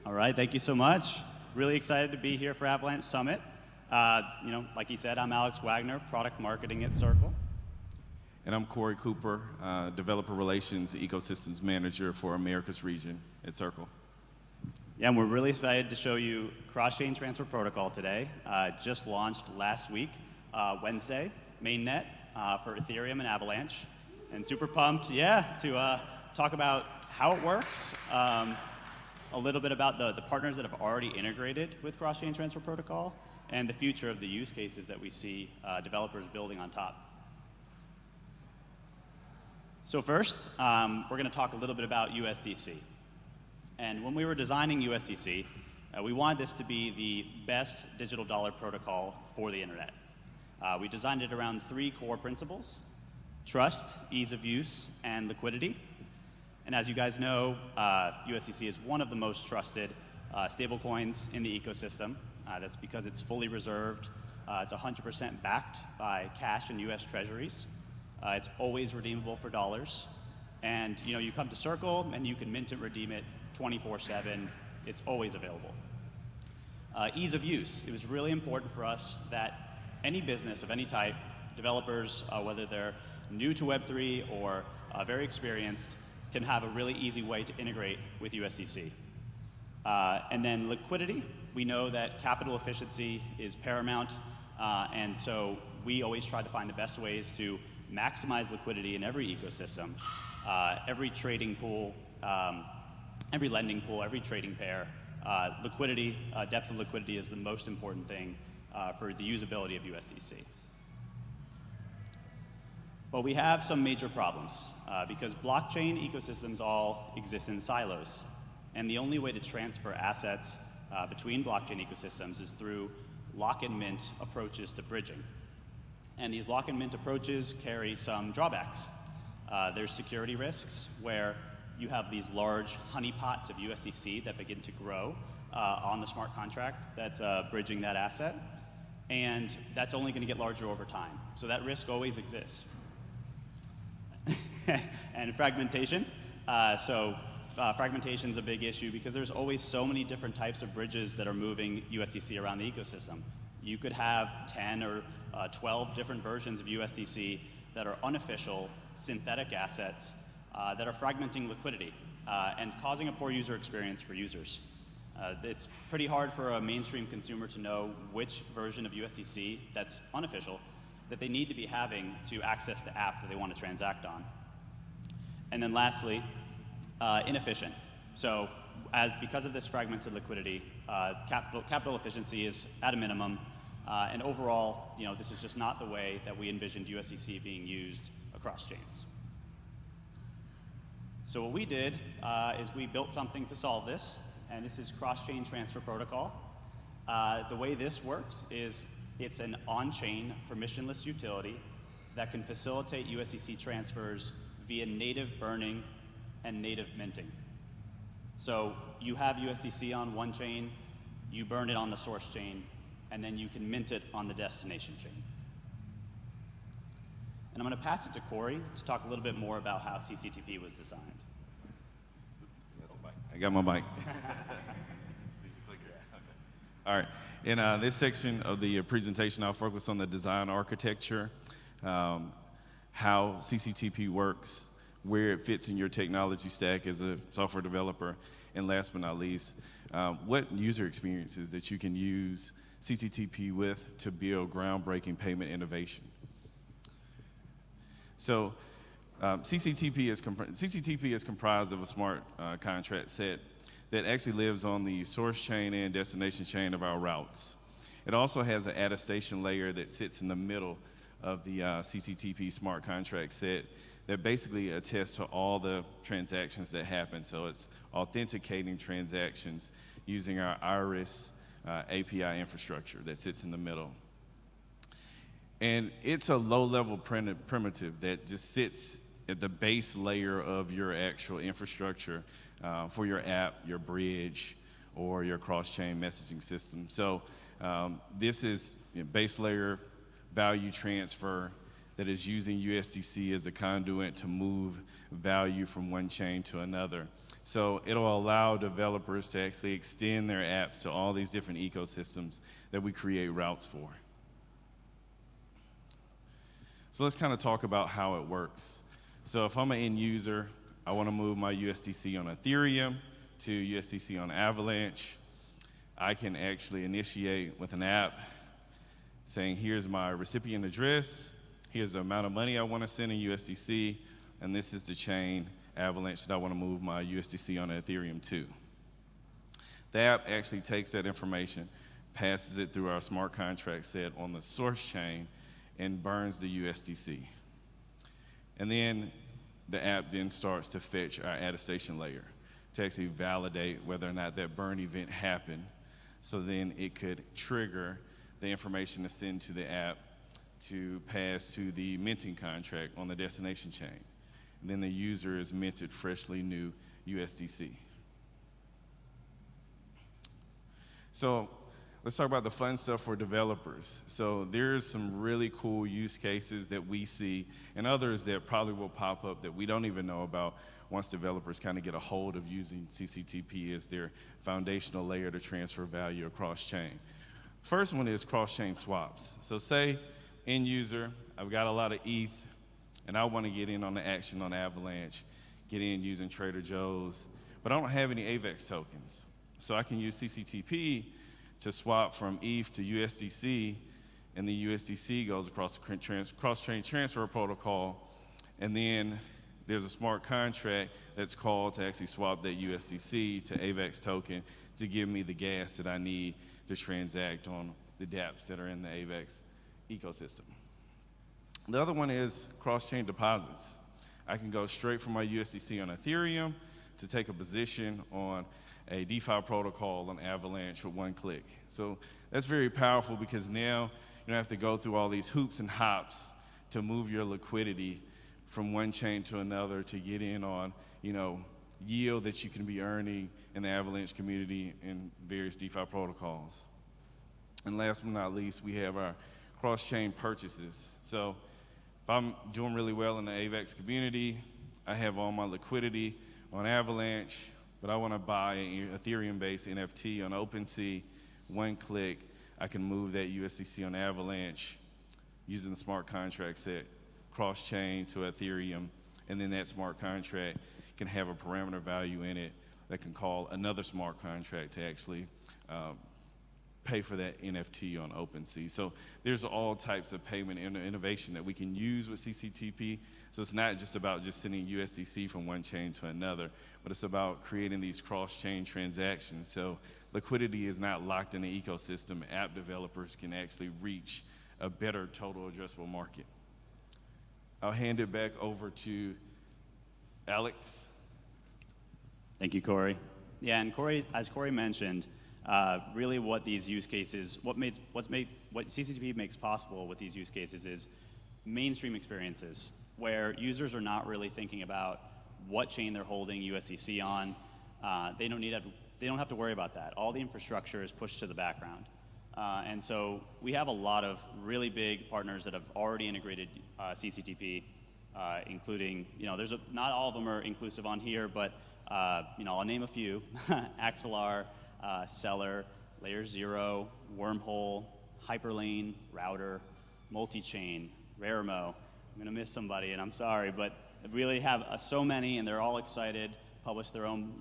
All right, thank you so much. Really excited to be here for Avalanche Summit. Like he said, I'm Alex Wagner, product marketing at Cirlce. And I'm Corey Cooper, developer relations ecosystems manager for Americas region at Cirlce. Yeah, and we're really excited to show you cross-chain transfer protocol today. Just launched last week, Wednesday, mainnet for Ethereum and Avalanche. And super pumped, to talk about how it works, a little bit about the partners that have already integrated with cross-chain transfer protocol, and the future of the use cases that we see developers building on top. So first, we're going to talk a little bit about USDC. And when we were designing USDC, we wanted this to be the best digital dollar protocol for the internet. We designed it around 3 core principles: trust, ease of use, and liquidity. And as you guys know, USDC is one of the most trusted stablecoins in the ecosystem. That's because it's fully reserved. It's 100% backed by cash and US treasuries. It's always redeemable for dollars. And you come to Cirlce and you can mint and redeem it 24/7. It's always available. Ease of use. It was really important for us that any business of any type, developers, whether they're new to Web3 or very experienced, can have a really easy way to integrate with USDC. And then liquidity. We know that capital efficiency is paramount, and so we always try to find the best ways to maximize liquidity in every ecosystem. Every trading pool, every lending pool, every trading pair, liquidity, depth of liquidity is the most important thing for the usability of USDC. But we have some major problems because blockchain ecosystems all exist in silos. And the only way to transfer assets between blockchain ecosystems is through lock and mint approaches to bridging. And these lock and mint approaches carry some drawbacks. There's security risks where you have these large honeypots of USDC that begin to grow on the smart contract that's bridging that asset. And that's only going to get larger over time. So that risk always exists. And fragmentation. Fragmentation is a big issue because there's always so many different types of bridges that are moving USDC around the ecosystem. You could have 10 or 12 different versions of USDC that are unofficial, synthetic assets that are fragmenting liquidity and causing a poor user experience for users. It's pretty hard for a mainstream consumer to know which version of USDC that's unofficial that they need to be having to access the app that they want to transact on. And then lastly, inefficient. So because of this fragmented liquidity, capital efficiency is at a minimum, and overall, this is just not the way that we envisioned USDC being used across chains. So what we did is we built something to solve this, and this is cross-chain transfer protocol. The way this works is it's an on-chain permissionless utility that can facilitate USDC transfers via native burning and native minting. So you have USDC on one chain, you burn it on the source chain, and then you can mint it on the destination chain. And I'm going to pass it to Corey to talk a little bit more about how CCTP was designed. I got my mic. All right. In this section of the presentation, I'll focus on the design architecture, how CCTP works, where it fits in your technology stack as a software developer, and last but not least, what user experiences that you can use CCTP with to build groundbreaking payment innovation. So CCTP is comprised of a smart contract set that actually lives on the source chain and destination chain of our routes. It also has an attestation layer that sits in the middle of the CCTP smart contract set that basically attests to all the transactions that happen. So it's authenticating transactions using our Iris API infrastructure that sits in the middle. And it's a low-level primitive that just sits at the base layer of your actual infrastructure for your app, your bridge, or your cross-chain messaging system. So this is base layer value transfer that is using USDC as a conduit to move value from one chain to another. So it'll allow developers to actually extend their apps to all these different ecosystems that we create routes for. So let's kind of talk about how it works. So if I'm an end user, I want to move my USDC on Ethereum to USDC on Avalanche. I can actually initiate with an app saying, here's my recipient address, here's the amount of money I want to send in USDC, and this is the chain, Avalanche, that I want to move my USDC on Ethereum to. The app actually takes that information, passes it through our smart contract set on the source chain, and burns the USDC. And then the app then starts to fetch our attestation layer to actually validate whether or not that burn event happened. So then it could trigger the information to send to the app to pass to the minting contract on the destination chain. And then the user is minted freshly new USDC. So let's talk about the fun stuff for developers. So there's some really cool use cases that we see and others that probably will pop up that we don't even know about once developers kind of get a hold of using CCTP as their foundational layer to transfer value across chain. First one is cross-chain swaps. So say, end user, I've got a lot of ETH, and I want to get in on the action on Avalanche, get in using Trader Joe's, but I don't have any AVAX tokens. So I can use CCTP to swap from ETH to USDC, and the USDC goes across the cross-chain transfer protocol, and then there's a smart contract that's called to actually swap that USDC to AVAX token to give me the gas that I need to transact on the dApps that are in the AVAX ecosystem. The other one is cross-chain deposits. I can go straight from my USDC on Ethereum to take a position on a DeFi protocol on Avalanche with one click. So that's very powerful because now you don't have to go through all these hoops and hops to move your liquidity from one chain to another to get in on, yield that you can be earning in the Avalanche community and various DeFi protocols. And last but not least, we have our cross-chain purchases. So if I'm doing really well in the AVAX community, I have all my liquidity on Avalanche, but I want to buy an Ethereum-based NFT on OpenSea, one click, I can move that USDC on Avalanche using the smart contract set, cross-chain to Ethereum, and then that smart contract can have a parameter value in it that can call another smart contract to actually pay for that NFT on OpenSea. So there's all types of payment innovation that we can use with CCTP. So it's not just about just sending USDC from one chain to another, but it's about creating these cross-chain transactions. So liquidity is not locked in the ecosystem. App developers can actually reach a better total addressable market. I'll hand it back over to Alex. Thank you, Corey. Yeah, and as Corey mentioned, really what these use cases, what CCTP makes possible with these use cases is mainstream experiences where users are not really thinking about what chain they're holding USDC on. They don't have to worry about that. All the infrastructure is pushed to the background. And so we have a lot of really big partners that have already integrated CCTP, including, not all of them are inclusive on here, but I'll name a few: Axelar, Seller, Layer 0, Wormhole, Hyperlane, Router, Multichain, Raremo. I'm going to miss somebody, and I'm sorry, but really have so many, and they're all excited, published their own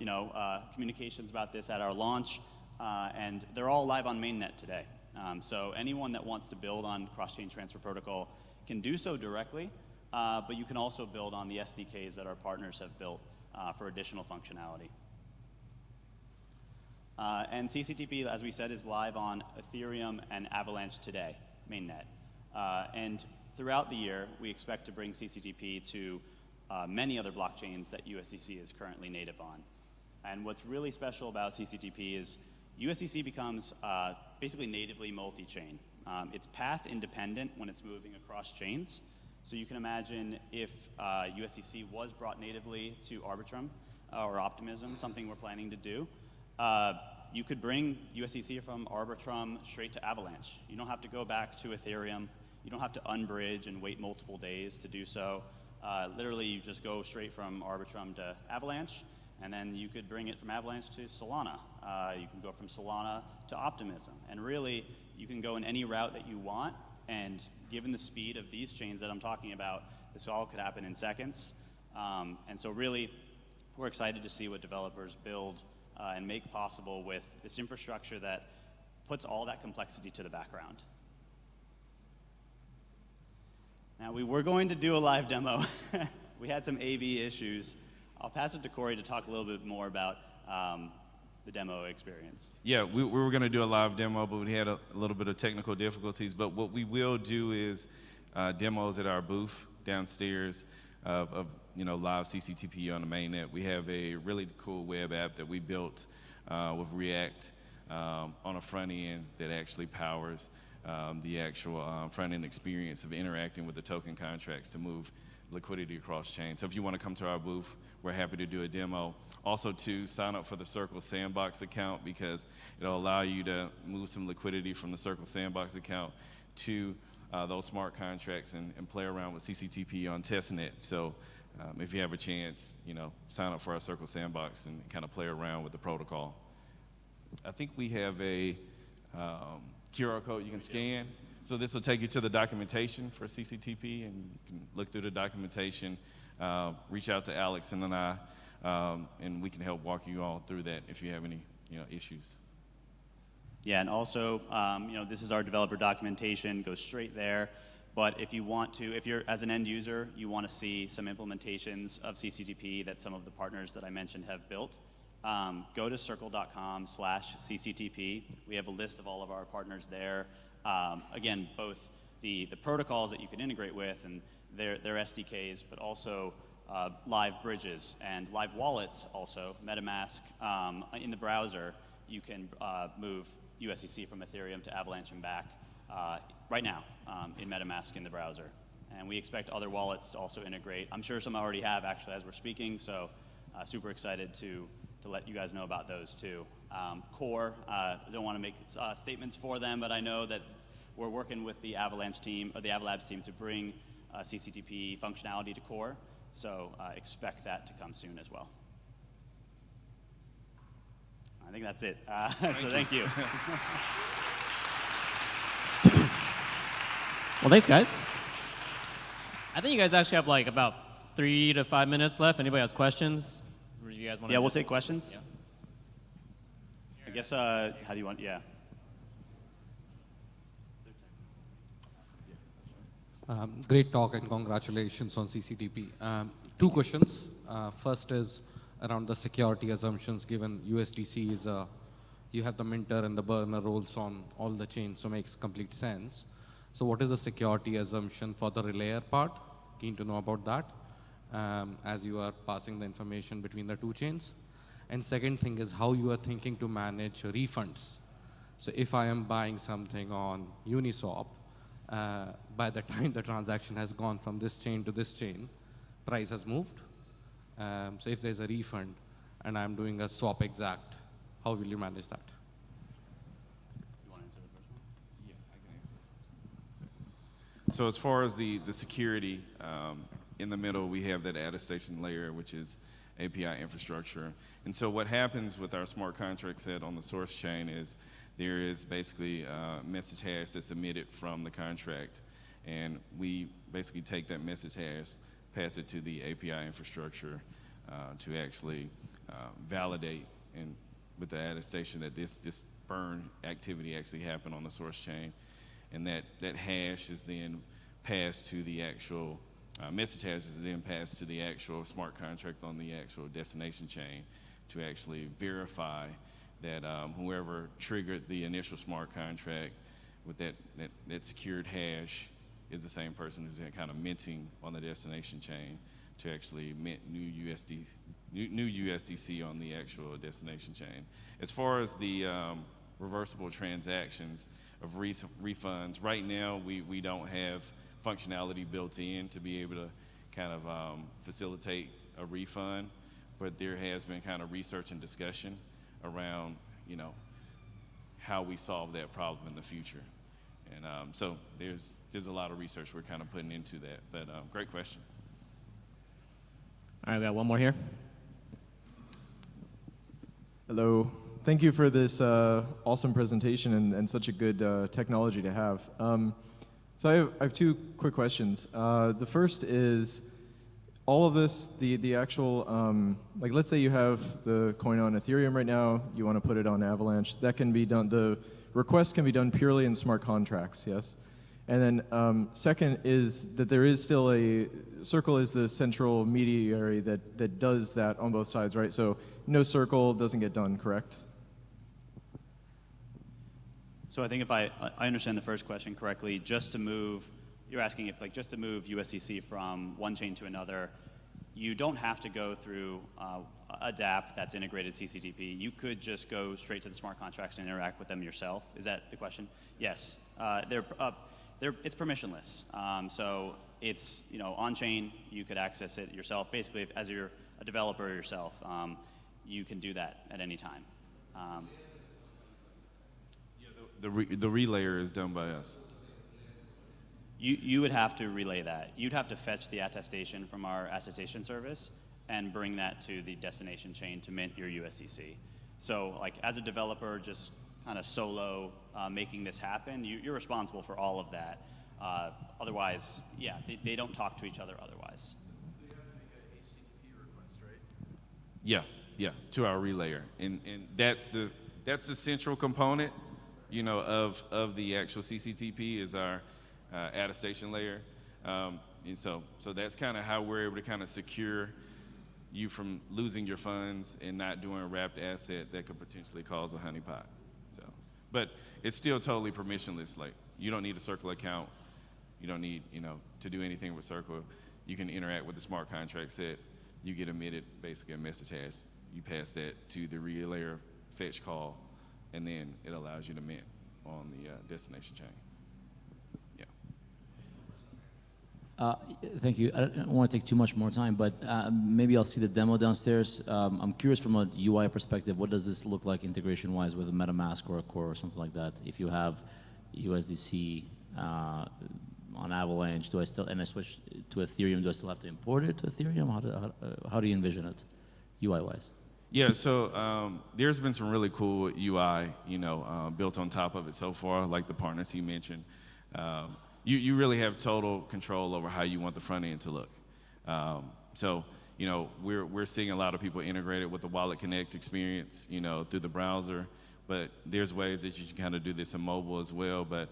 communications about this at our launch, and they're all live on mainnet today. So anyone that wants to build on cross-chain transfer protocol can do so directly, but you can also build on the SDKs that our partners have built for additional functionality. And CCTP, as we said, is live on Ethereum and Avalanche today, mainnet. And throughout the year, we expect to bring CCTP to many other blockchains that USDC is currently native on. And what's really special about CCTP is USDC becomes basically natively multi-chain. It's path independent when it's moving across chains. So you can imagine if USDC was brought natively to Arbitrum or Optimism, something we're planning to do, you could bring USDC from Arbitrum straight to Avalanche. You don't have to go back to Ethereum. You don't have to unbridge and wait multiple days to do so. Literally, you just go straight from Arbitrum to Avalanche, and then you could bring it from Avalanche to Solana. You can go from Solana to Optimism. And really, you can go in any route that you want, and given the speed of these chains that I'm talking about, this all could happen in seconds. And so really, we're excited to see what developers build and make possible with this infrastructure that puts all that complexity to the background. Now, we were going to do a live demo. We had some AV issues. I'll pass it to Corey to talk a little bit more about the demo experience. Yeah, we were going to do a live demo, but we had a little bit of technical difficulties. But what we will do is demos at our booth downstairs of live CCTP on the mainnet. We have a really cool web app that we built with React on a front end that actually powers the actual front end experience of interacting with the token contracts to move liquidity across chain. So if you want to come to our booth, we're happy to do a demo. Also to sign up for the Cirlce Sandbox account, because it'll allow you to move some liquidity from the Cirlce Sandbox account to those smart contracts and play around with CCTP on testnet. So if you have a chance, sign up for our Cirlce Sandbox and kind of play around with the protocol. I think we have a QR code you can scan. So this will take you to the documentation for CCTP, and you can look through the documentation, reach out to Alex and then I, and we can help walk you all through that if you have any issues. Yeah, and also, this is our developer documentation, goes straight there. But if you want to, if you're, as an end user, you want to see some implementations of CCTP that some of the partners that I mentioned have built, go to circle.com/CCTP. We have a list of all of our partners there. Again, both the protocols that you can integrate with and their SDKs, but also live bridges and live wallets also. MetaMask in the browser, you can move USDC from Ethereum to Avalanche and back right now in MetaMask in the browser. And we expect other wallets to also integrate. I'm sure some already have, actually, as we're speaking, so super excited to let you guys know about those too. Core, I don't want to make statements for them, but I know that we're working with the Avalanche team, or the Avalabs team, to bring CCTP functionality to Core, so expect that to come soon as well. I think that's it. So thank you. Well, thanks, guys. I think you guys actually have like about 3 to 5 minutes left. Anybody has questions? Or do you guys want to? Yeah, we'll take questions. Yeah. I guess, how do you want, yeah. Great talk and congratulations on CCTP. 2 questions. First is around the security assumptions, given USDC is you have the minter and the burner roles on all the chains, so makes complete sense. So what is the security assumption for the relayer part? Keen to know about that as you are passing the information between the 2 chains. And second thing is how you are thinking to manage refunds. So if I am buying something on Uniswap, by the time the transaction has gone from this chain to this chain, price has moved. So if there's a refund and I'm doing a swap exact, how will you manage that? You want to answer the first one? Yeah, I can answer. So as far as the security, in the middle we have that attestation layer, which is API infrastructure. And so what happens with our smart contract set on the source chain is there is basically a message hash that's emitted from the contract, and we basically take that message hash, pass it to the API infrastructure to actually validate and with the attestation that this burn activity actually happened on the source chain, and that hash is then passed to the actual message hash is then passed to the actual smart contract on the actual destination chain to actually verify that whoever triggered the initial smart contract with that secured hash is the same person who's kind of minting on the destination chain to actually mint new USDC on the actual destination chain. As far as the reversible transactions of refunds, right now we don't have functionality built in to be able to kind of facilitate a refund, but there has been kind of research and discussion around how we solve that problem in the future. And so there's a lot of research we're kind of putting into that. But great question. All right, we got one more here. Hello. Thank you for this awesome presentation and such a good technology to have. So I have two quick questions. The first is, all of this, the actual, like let's say you have the coin on Ethereum right now, you want to put it on Avalanche, that can be done, the request can be done purely in smart contracts, yes? And then second is that there is still Cirlce is the central mediary that does that on both sides, right? So no Cirlce doesn't get done, correct? So I think if I understand the first question correctly, just to move, you're asking if just to move USDC from one chain to another, you don't have to go through a dApp that's integrated CCTP. You could just go straight to the smart contracts and interact with them yourself. Is that the question? Yes. It's permissionless. So it's on chain. You could access it yourself. Basically, as you're a developer yourself, you can do that at any time. The relayer is done by us. You would have to relay that. You'd have to fetch the attestation from our attestation service and bring that to the destination chain to mint your USDC. So as a developer, just kind of solo making this happen, you're responsible for all of that. Otherwise, yeah, they don't talk to each other otherwise. So you have to make an HTTP request, right? Yeah, to our relayer. And that's the central component, of the actual CCTP is our attestation layer. And so that's kind of how we're able to kind of secure you from losing your funds and not doing a wrapped asset that could potentially cause a honeypot. So, but it's still totally permissionless. You don't need a Cirlce account. You don't need, to do anything with Cirlce. You can interact with the smart contract set. You get emitted basically a message hash. You pass that to the relayer fetch call, and then it allows you to mint on the destination chain. Thank you. I don't want to take too much more time, but maybe I'll see the demo downstairs. I'm curious from a UI perspective, what does this look like integration-wise with a MetaMask or a Core or something like that? If you have USDC on Avalanche, and I switch to Ethereum, do I still have to import it to Ethereum? How do you envision it, UI-wise? Yeah, so there's been some really cool UI, built on top of it so far, like the partners you mentioned. You really have total control over how you want the front end to look. So, we're seeing a lot of people integrated with the Wallet Connect experience, through the browser, but there's ways that you can kind of do this in mobile as well, but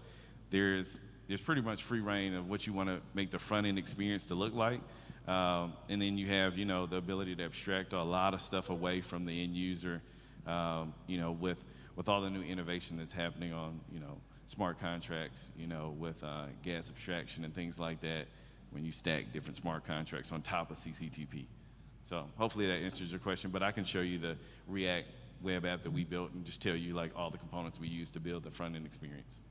there's pretty much free reign of what you want to make the front end experience to look like. And then you have, the ability to abstract a lot of stuff away from the end user, with all the new innovation that's happening on, smart contracts, with gas abstraction and things like that, when you stack different smart contracts on top of CCTP. So hopefully that answers your question, but I can show you the React web app that we built and just tell you all the components we use to build the front end experience.